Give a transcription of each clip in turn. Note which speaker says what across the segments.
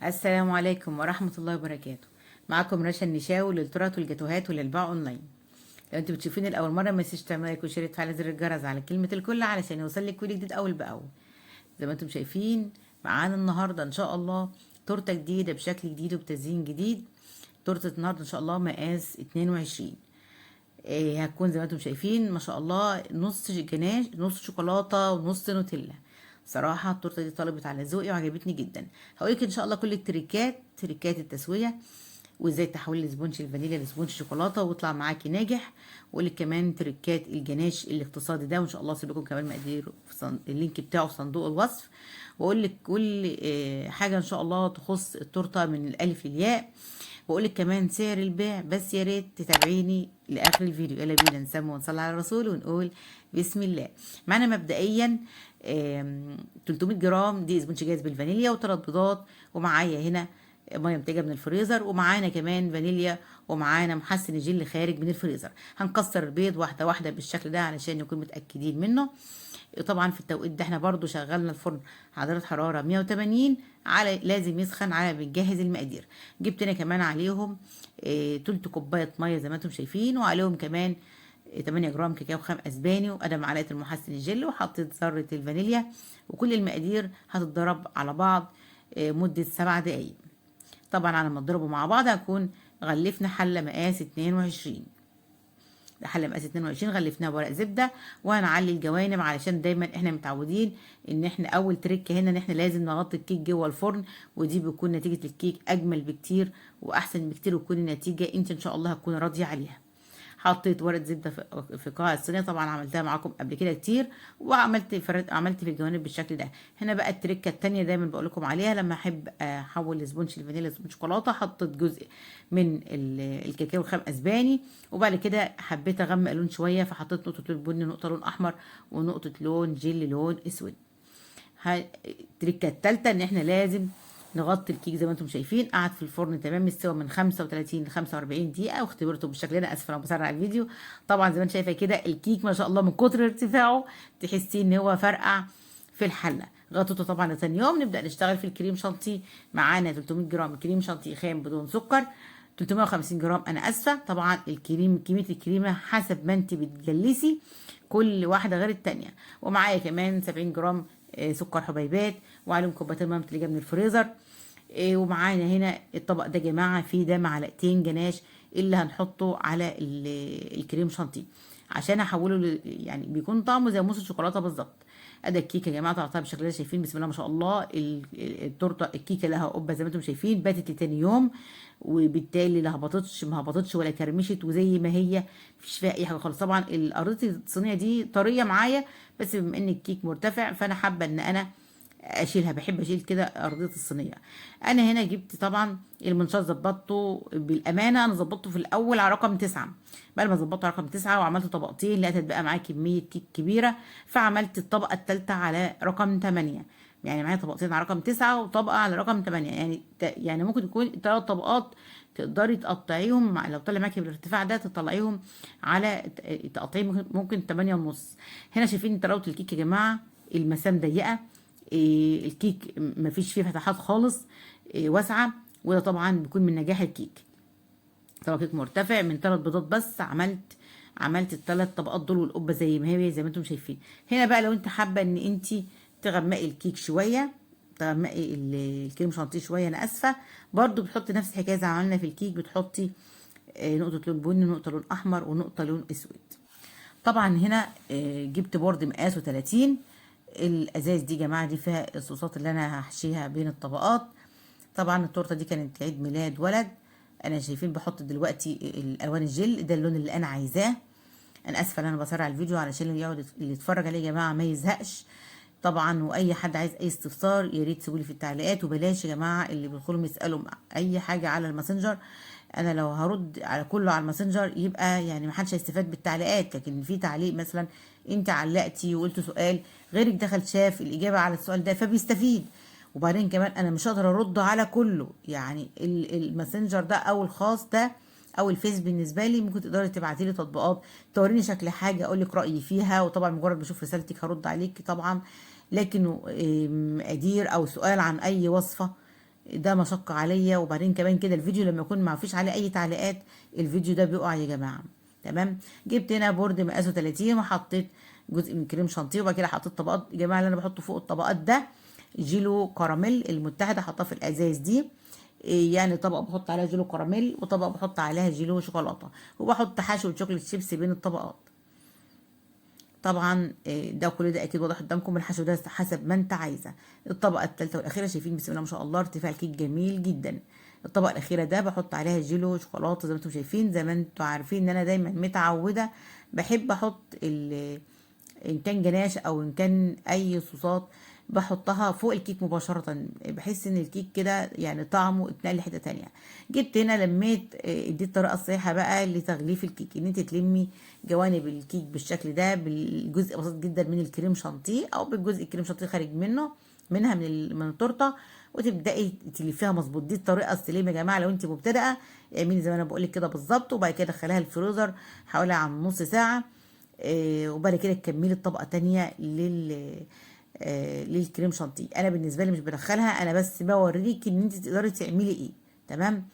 Speaker 1: السلام عليكم ورحمة الله وبركاته. معكم رشا النشاوي للتورت والجاتوهات وللبيع اونلاين. لو انتوا بتشوفيني لاول مرة ما تنسيش تعملوا لايك وشير وتفعلوا زر الجرس على كلمة الكل علشان يوصلك كل جديد اول باول. زي ما انتم شايفين معانا النهاردة ان شاء الله تورتة جديدة بشكل جديد وبتزيين جديد. تورتة النهاردة ان شاء الله مقاس 22. هتكون زي ما انتم شايفين ما شاء الله نص جناش، نص شوكولاتة ونص نوتيلا. صراحة التورتة دي طلبت على ذوقي وعجبتني جدا. هقولك ان شاء الله كل تريكات التسوية، وازاي تحولي الاسبونج الفانيليا لاسبونج شوكولاته ويطلع معاكي ناجح. واقول لك كمان تريكات الجناش الاقتصادي ده، وان شاء الله اسيب لكم كمان مقادير اللينك بتاعه في صندوق الوصف. واقول لك كل حاجه ان شاء الله تخص التورته من الالف للياء. واقول لك كمان سعر البيع، بس يا ريت تتابعيني لاخر الفيديو. يلا بينا نسمي ونصلي على الرسول ونقول بسم الله. معانا مبدئيا 300 جرام دي اسبونج جاهز بالفانيليا وثلاث بيضات، ومعايا هنا ميه متجه من الفريزر، ومعانا كمان فانيليا، ومعانا محسن الجل خارج من الفريزر. هنكسر البيض واحده واحده بالشكل ده علشان نكون متاكدين منه. طبعا في التوقيت ده احنا برضو شغلنا الفرن على درجه حراره 180، على لازم يسخن على بنجهز المقادير. جبت هنا كمان عليهم تلت كوبايه ميه زي ما انتم شايفين، وعليهم كمان 8 جرام كاكاو خام اسباني، وادي معلقه المحسن الجل، وحطيت ذره الفانيليا. وكل المقادير هتتضرب على بعض مده 7 دقايق. طبعا على ما تضربوا مع بعض هنكون غلفنا حله مقاس 22. حله مقاس 22 غلفناها بورق زبده، وهنعلي الجوانب علشان دايما احنا متعودين ان احنا اول تريك هنا ان احنا لازم نغطي الكيك جوه الفرن، ودي بتكون نتيجه الكيك اجمل بكتير واحسن بكتير، وتكون النتيجه انت ان شاء الله هتكون راضيه عليها. حطيت ورقه زبده في قاع الصينيه، طبعا عملتها معاكم قبل كده كتير، عملت في الجوانب بالشكل ده. هنا بقى التركه التانية دايما بقول لكم عليها، لما احب احول السبونج الفانيليا لسبونج شوكولاته، حطيت جزء من الكاكاو الخام اسباني، وبعد كده حبيت اغمق لون شويه، فحطيت نقطه لون بني، نقطه لون احمر، ونقطه لون جيلي لون اسود. التركه التالتة ان احنا لازم نغطي الكيك زي ما انتم شايفين. قعد في الفرن تمام السوا من 35 ل 45 دقيقه، واختبرته بالشكل ده. اسفه لو بسرع الفيديو. طبعا زي ما انت شايفه كده الكيك ما شاء الله من كتر ارتفاعه تحسيه ان هو فرقع في الحله. غطيته طبعا لتاني يوم. نبدا نشتغل في الكريم شانتيه. معانا 300 جرام كريم شانتيه خام بدون سكر، 350 جرام انا اسفه. طبعا كميه الكريمه حسب ما انت بتجلسي، كل واحده غير التانيه. ومعايا كمان 70 جرام سكر حبيبات، وعليهم كوبايتين ميه اللي جايه من الفريزر. ومعانا هنا الطبق ده يا جماعه فيه ده معلقتين جناش اللي هنحطه على الكريم شانتيه عشان احوله يعني بيكون طعمه زي موس الشوكولاته بالظبط. ادي الكيكه يا جماعه طلعتها بالشكل ده، شايفين بسم الله ما شاء الله. التورته الكيكه لها قبه زي ما انتم شايفين، باتت لتاني يوم، وبالتالي لا هبطتش ما هبطتش ولا كرمشت، وزي ما هي مفيش فيها اي حاجه خالص. طبعا ارضيه الصينيه دي طريه معايا، بس بما ان الكيك مرتفع فانا حابه ان انا اشيلها، بحب اشيل كده ارضيه الصينيه. انا هنا جبت طبعا المنشار، ظبطته بالامانه، انا ظبطته في الاول على رقم 9. بعد ما ظبطته على رقم 9 وعملت طبقتين، لقيت بقى معايا كميه كيك كبيره، فعملت الطبقه الثالثه على رقم 8. يعني معايا طبقتين على رقم 9 وطبقه على رقم 8، يعني ممكن تكون 3 طبقات تقدري تقطعيهم لو طلع معاكي بالارتفاع ده تطلعيهم على تقطعيه ممكن 8 ونص. هنا شايفين طراوه الكيك يا جماعه، المسام ضيقه، الكيك مفيش فيه فتحات خالص، واسعه. وده طبعا بيكون من نجاح الكيك. طبق كيك مرتفع من 3 بيضات بس، عملت ال3 طبقات دول، والقبه زي ما هي زي ما انتم شايفين. هنا بقى لو انت حابه ان انت تغمقي الكيك شويه، تغمقي الكريم شانتيه شويه، انا اسفه، برضو بتحطي نفس الحكايه زي ما عملنا في الكيك، بتحطي نقطه لون بني، نقطه لون احمر، ونقطه لون اسود. طبعا هنا جبت بورد مقاسه 30. الازاز دي يا جماعه دي فيها الصوصات اللي انا هحشيها بين الطبقات. طبعا التورته دي كانت عيد ميلاد ولد. انا شايفين بحط دلوقتي الالوان الجل ده اللون اللي انا عايزاه. انا اسفه ان انا بسرع الفيديو علشان اللي يتفرج عليه يا جماعه ما يزهقش. طبعا واي حد عايز اي استفسار يا ريت تسيبولي في التعليقات، وبلاش يا جماعه اللي بيدخلوا يسالوا اي حاجه على الماسنجر. انا لو هرد على كله على الماسنجر يبقى يعني ما حدش هيستفاد بالتعليقات، لكن في تعليق مثلا انت علقتي وقلت سؤال غيرك دخل شاف الاجابه على السؤال ده فبيستفيد. وبعدين كمان انا مش هقدر ارد على كله، يعني الماسنجر ده او الخاص ده او الفيس بالنسبه لي ممكن تقدري تبعتي لي تطبيقات توريني شكل حاجه اقول لك رايي فيها، وطبعا مجرد ما اشوف رسالتك هرد عليك طبعا. لكن مقادير او سؤال عن اي وصفه ده مشقة عليا. وبعدين كمان كده الفيديو لما يكون ما فيش عليه اي تعليقات الفيديو ده بيقع يا جماعة. تمام. جبت هنا بورد مقاسه 30 وحطيت جزء من كريم شانتيه، وبعد كده حطيت طبقات يا جماعة. اللي انا بحطه فوق الطبقات ده جيلو كراميل المتحدة، حطها في الازاز دي. يعني طبقة بحط عليها جيلو كراميل وطبقة بحط عليها جيلو شوكولاتة، وبحط حشو شوكولات شيبسي بين الطبقات. طبعا ده كل ده اكيد واضح قدامكم. الحشو ده حسب ما انت عايزه. الطبقه الثالثه والاخيره شايفين بسم الله ما شاء الله ارتفاع الكيك جميل جدا. الطبقه الاخيره ده بحط عليها جيلو شوكولاته زي ما انتم شايفين. زي ما انتم عارفين ان انا دايما متعوده بحب احط ان كان جناش او ان كان اي صوصات بحطها فوق الكيك مباشرة. بحس ان الكيك كده يعني طعمه اتنقل لحتة تانية. جبت هنا لميت دي الطريقة الصحيحة بقى لتغليف الكيك، ان انت تلمي جوانب الكيك بالشكل ده بالجزء بسيط جدا من الكريم شانتيه او بالجزء الكريم شانتيه خارج منها من التورته، وتبداي تلفيها مظبوط. دي الطريقه السليمه يا جماعه. لو انت مبتدئه اعملي زي ما انا بقول لك كده بالظبط، وبعد كده دخليها الفريزر حوالي عن نص ساعه. وبعد كده تكملي الطبقه تانية للكريم شانتيه. انا بالنسبه لي مش بدخلها، انا بس بوريكي ان انت تقدري تعملي ايه. تمام.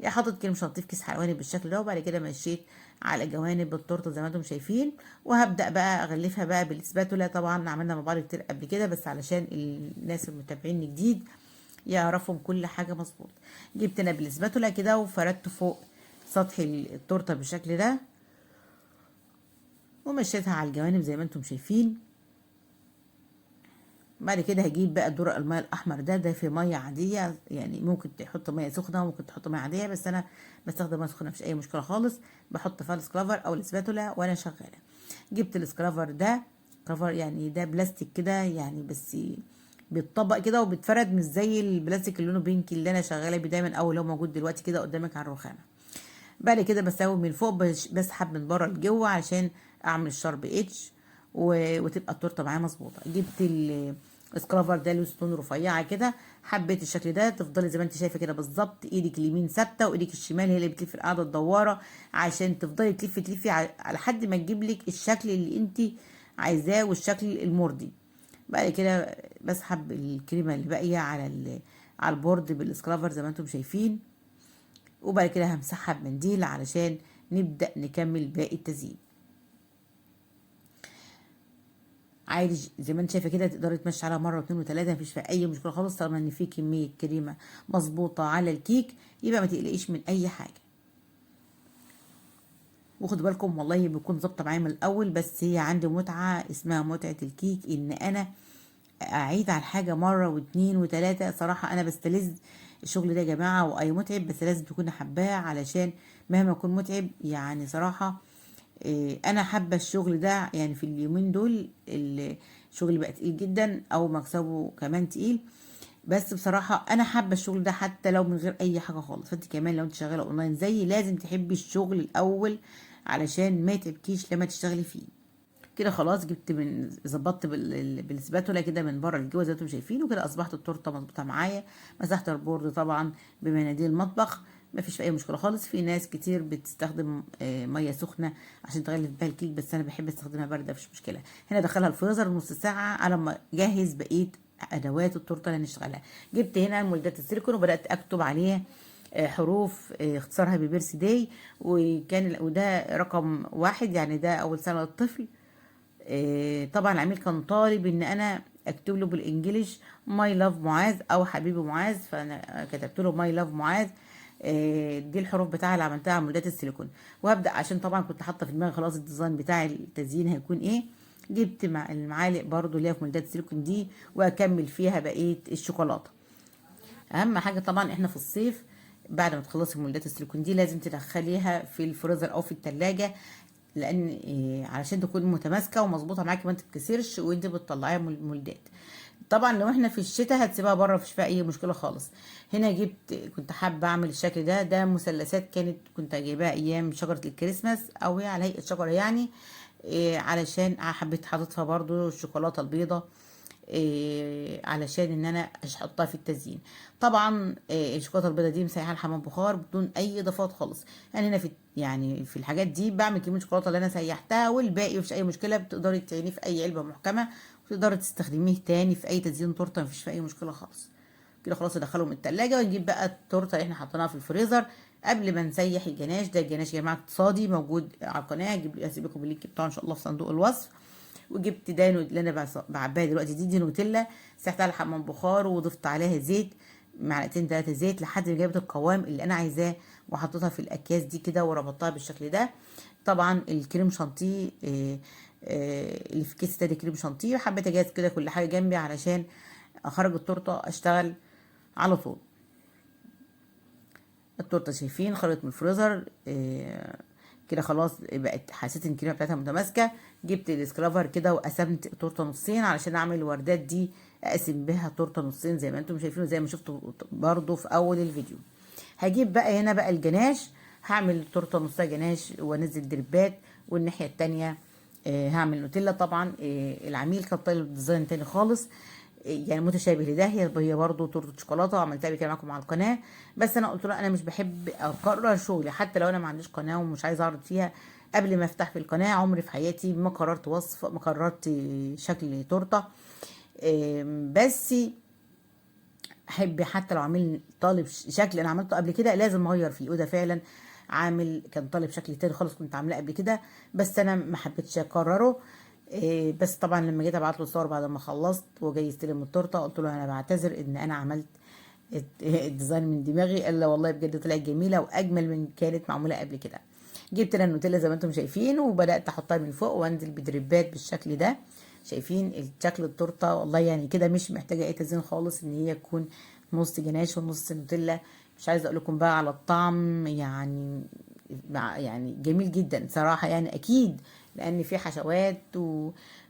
Speaker 1: حاطط كريم شانتيه في كيس حلواني بالشكل ده، وبعد كده مشيت على جوانب التورته زي ما انتم شايفين، وهبدا بقى اغلفها بقى بالاسباتولا. طبعا عملنا مع بعض كتير قبل كده، بس علشان الناس المتابعين جديد يعرفوا كل حاجه مظبوط. جبت انا بالاسباتولا كده وفردت فوق سطح التورته بالشكل ده، ومشيتها على الجوانب زي ما انتم شايفين. بعد كده هجيب بقى الدرق الماء الاحمر ده في ميه عاديه، يعني ممكن تحط ميه سخنه وممكن تحط ميه عاديه، بس انا بستخدم ميه سخنه مفيش اي مشكله خالص. بحط فيها السكلافر او الاسباتولا وانا شغاله. جبت السكلافر ده كفر، يعني ده بلاستيك كده يعني، بس بيتطبق كده وبيتفرد مش زي البلاستيك اللي لونه بينك اللي انا شغاله بيه دايما او اللي هو موجود دلوقتي كده قدامك على الرخامه. بعد كده بسوي من فوق بسحب من بره لجوه عشان اعمل شرب اتش وتبقى التورته معايا مظبوطه. جبت السكرافر ده له ستون رفيعه كده، حبيت الشكل ده. تفضلي زي ما انت شايفه كده بالظبط، ايدك اليمين ثابته وايدك الشمال هي اللي بتلف القاعده الدواره، عشان تفضلي تلفي على حد ما تجيب لك الشكل اللي انت عايزاه والشكل المرضي. بعد كده بسحب الكريمه اللي باقيه على البورد بالسكرافر زي ما انتم شايفين، وبعد كده همسحها بمنديل علشان نبدأ نكمل باقي التزيين. عادي زي ما انت شايفه كده، تقدري تمشي عليها مره واثنين وثلاثه مفيش فيها اي مشكله خالص، طالما ان في كميه كريمه مظبوطه على الكيك يبقى ما تقلقيش من اي حاجه. وخدوا بالكم والله بيكون ظابطه معايا من الاول، بس هي عندي متعه اسمها متعه الكيك، ان انا اعيد على الحاجه مره واثنين وثلاثه. صراحه انا بستلذ الشغل ده يا جماعه، واي متعب بس لازم تكوني حباه، علشان مهما يكون متعب يعني صراحه انا حابه الشغل ده. يعني في اليومين دول الشغل بقى تقيل جدا او مكسبه كمان تقيل، بس بصراحه انا حابه الشغل ده حتى لو من غير اي حاجه خالص. فانت كمان لو انت شغاله اونلاين زي لازم تحبي الشغل الاول علشان ما يتعبكيش لما تشتغلي فيه. كده خلاص جبت ظبطت بالسباتولا كده من بره لجوه زي ما انتم شايفين، وكده اصبحت التورته مظبوطه معايا. مسحت البورد طبعا بمناديل المطبخ، ما فيش اي مشكله خالص. في ناس كتير بتستخدم ميه سخنه عشان تغلف بيها الكيك، بس انا بحب استخدمها بارده مفيش مشكله. هنا دخلها الفريزر نص ساعه على ما اجهز بقيه ادوات التورته اللي هنشتغلها. جبت هنا مولدات السيليكون وبدات اكتب عليها حروف اختصارها ببيرث داي، وده رقم 1 يعني ده اول سنه للطفل. طبعا العميل كان طالب ان انا اكتب له بالانجليش ماي لاف معاذ او حبيبي معاذ، فانا كتبت له ماي لاف معاذ. دي الحروف بتاعها اللي عملتها على مولدات السيليكون. وهبدا عشان طبعا كنت حاطه في دماغي خلاص الديزاين بتاع التزيين هيكون ايه. جبت مع المعالق برضو اللي هي في مولدات السيليكون دي، واكمل فيها بقيه الشوكولاته. اهم حاجه طبعا احنا في الصيف بعد ما تخلصي مولدات السيليكون دي لازم تدخليها في الفريزر او في التلاجة، لان علشان تكون متماسكه ومظبوطه معاكي ما تتكسرش وانت بتطلعيها من المولدات. طبعا لو احنا في الشتاء هتسيبها بره مفيش فيها اي مشكله خالص. هنا كنت حابه اعمل الشكل ده مثلثات كنت جايباها ايام شجره الكريسماس او هي على هيئه شجره يعني. علشان حبيت حاططها برضو الشوكولاته البيضاء علشان ان انا احطها في التزيين. طبعا الشوكولاته البيضاء دي مسيحه الحمام بخار بدون اي اضافات خالص. يعني هنا في الحاجات دي بعمل كميه الشوكولاته اللي انا سيحتها، والباقي مفيش اي مشكله، بتقدري تعينيه في اي علبه محكمه وتقدري تستخدميه تاني في اي تزيين تورته مفيش في اي مشكله خالص. كده خلاص ندخلهم التلاجة، ونجيب بقى التورته اللي احنا حطيناها في الفريزر قبل ما نسيح الجناش. ده الجناش يا جماعه اقتصادي موجود على القناه، هسيب لكم اللينك بتاعه ان شاء الله في صندوق الوصف. وجبت دانو اللي انا بعباها دلوقتي، دي نوتيلا، سيحتها على حمام بخار وضفت عليها زيت، معلقتين 3 زيت لحد ما جابت القوام اللي انا عايزاه، وحطيتها في الاكياس دي كده وربطتها بالشكل ده. طبعا الكريم شانتيه اللي في كيس ده كريم شانتيه، حبيت اجهز كده كل حاجه جنبي علشان اخرج التورته اشتغل على طول. التورته شايفين خرجت من الفريزر كده خلاص، بقت حسيت ان الكريمه بتاعتها متماسكه. جبت الاسكرافر كده وقسمت التورته نصين علشان اعمل الوردات دي، اقسم بيها تورته نصين زي ما انتم شايفين وزي ما شفتوا برضو في اول الفيديو. هجيب بقى هنا بقى الجناش، هعمل التورته نصها جناش وانزل دربات، والناحيه التانيه هعمل نوتيلا. طبعا العميل كان طالب ديزاين تاني خالص يعني متشابه لده، هي برضه تورته شوكولاته، وعملتها قبل كده معاكم على القناه. بس انا قلت له انا مش بحب اكرر شغلي، حتى لو انا ما عنديش قناه ومش عايزه اعرض فيها. قبل ما افتح في القناه عمري في حياتي ما قررت وصف، ما قررت شكل تورته. بس احب حتى لو عامل طالب شكل انا عملته قبل كده لازم اغير فيه، وده فعلا عامل كان طالب شكل تاني خالص كنت عاملاه قبل كده، بس انا ما حبيتش اكرره. بس طبعا لما جيت ابعت له صور بعد ما خلصت وجاي يستلم التورته، قلت له انا بعتذر ان انا عملت الديزاين من دماغي، قال لا والله بجد طلعت جميله واجمل من كانت معموله قبل كده. جبت انا النوتيلا زي ما انتم شايفين، وبدات احطها من فوق وانزل بدريبات بالشكل ده. شايفين شكل التورته والله يعني كده مش محتاجه اي تزيين خالص، ان هي تكون نص جناش ونص نوتيلا. مش عايزه اقول لكم بقى على الطعم، يعني جميل جدا صراحه يعني، اكيد لان في حشوات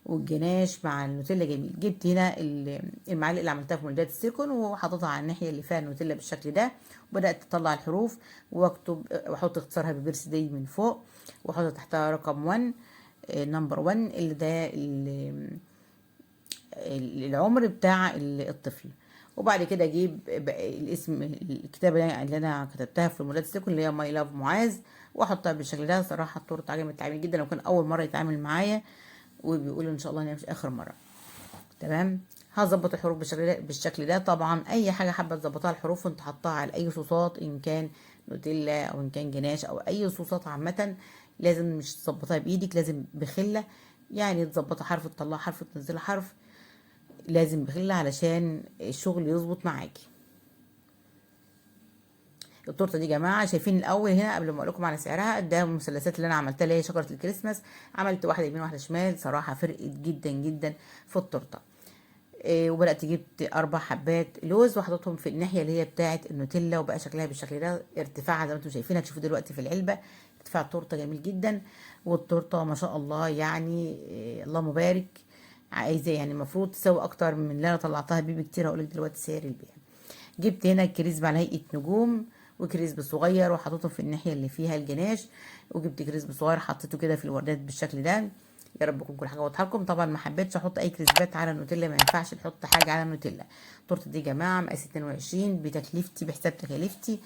Speaker 1: والجناش مع النوتيلا جميل. جبت هنا المعالق اللي عملتها في مولدات السيليكون وحطيتها على الناحيه اللي فيها النوتيلا بالشكل ده، وبدات اطلع الحروف واكتب واحط اختصارها ببيرث داي من فوق، واحط تحتها رقم 1 نمبر 1 اللي ده العمر بتاع الطفل. وبعد كده اجيب الاسم الكتابه اللي انا كتبتها في مولات السيكون اللي هي ماي لاف معاذ، واحطها بالشكل ده. صراحه التورته عجبت العميل جدا، وكان اول مره يتعامل معايا، وبيقول ان شاء الله ان هي مش اخر مره. تمام، هظبط الحروف بالشكل ده. طبعا اي حاجه حابه تظبطها الحروف انت حطها على اي صوصات، ان كان نوتيلا او ان كان جناش او اي صوصات عامه، لازم مش تظبطها بايدك، لازم بخله، يعني تظبطها حرف تطلع حرف تنزل حرف، لازم بخله علشان الشغل يظبط معاكي. التورته دي يا جماعه شايفين الاول هنا قبل ما اقول لكم على سعرها، ده المثلثات اللي انا عملتها اللي هي شجره الكريسماس، عملت واحده يمين واحده شمال، صراحه فرقت جدا جدا في التورته. وبدات جبت 4 حبات لوز وحطيتهم في الناحيه اللي هي بتاعه النوتيلا، وبقى شكلها بالشكل ده. ارتفاعها زي ما انتم شايفين، هتشوفوا دلوقتي في العلبه ارتفاع التورته جميل جدا. والتورته ما شاء الله يعني اللهم بارك، عايزه يعني المفروض تساوي اكتر من اللي انا طلعتها بيه بكتير. هقول لك دلوقتي سعر البيع. جبت هنا كريسب على هيئه نجوم وكريسب صغير وحطيته في الناحيه اللي فيها الجناش، وجبت كريسب صغير حطيته كده في الوردات بالشكل ده. يا رب تكون كل حاجه واضحه لكم. طبعا ما حبيتش احط اي كريسبات على النوتيلا، ما ينفعش نحط حاجه على النوتيلا. التورته دي يا جماعه مقاس 22 بتكلفتي، بحساب تكاليفتي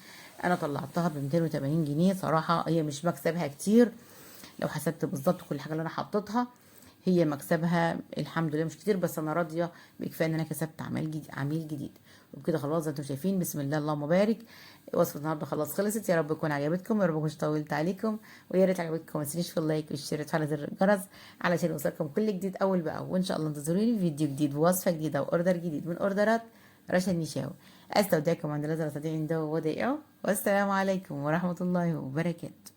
Speaker 1: انا طلعتها ب 280 جنيه. صراحه هي مش مكسبها كتير، لو حسبت بالظبط كل حاجه اللي انا حطيتها هي مكسبها الحمد لله مش كتير، بس انا راضيه بكفايه ان انا كسبت عميل جديد. وبكده خلاص زي ما انتم شايفين بسم الله اللهم بارك. وصفه النهارده خلاص خلصت، يا رب تكون عجبتكم، يا رب مكنتش طولت عليكم، ويا ريت عجبتكم ما تنسونيش في اللايك والشير وتفعلوا زر الجرس علشان يوصلكم كل جديد اول باول. وان شاء الله انتظروني في فيديو جديد بوصفه جديده واوردر جديد من اوردرات رشا النشاوي. استودعكم عند الله عنده ودائعه، والسلام عليكم ورحمه الله وبركاته.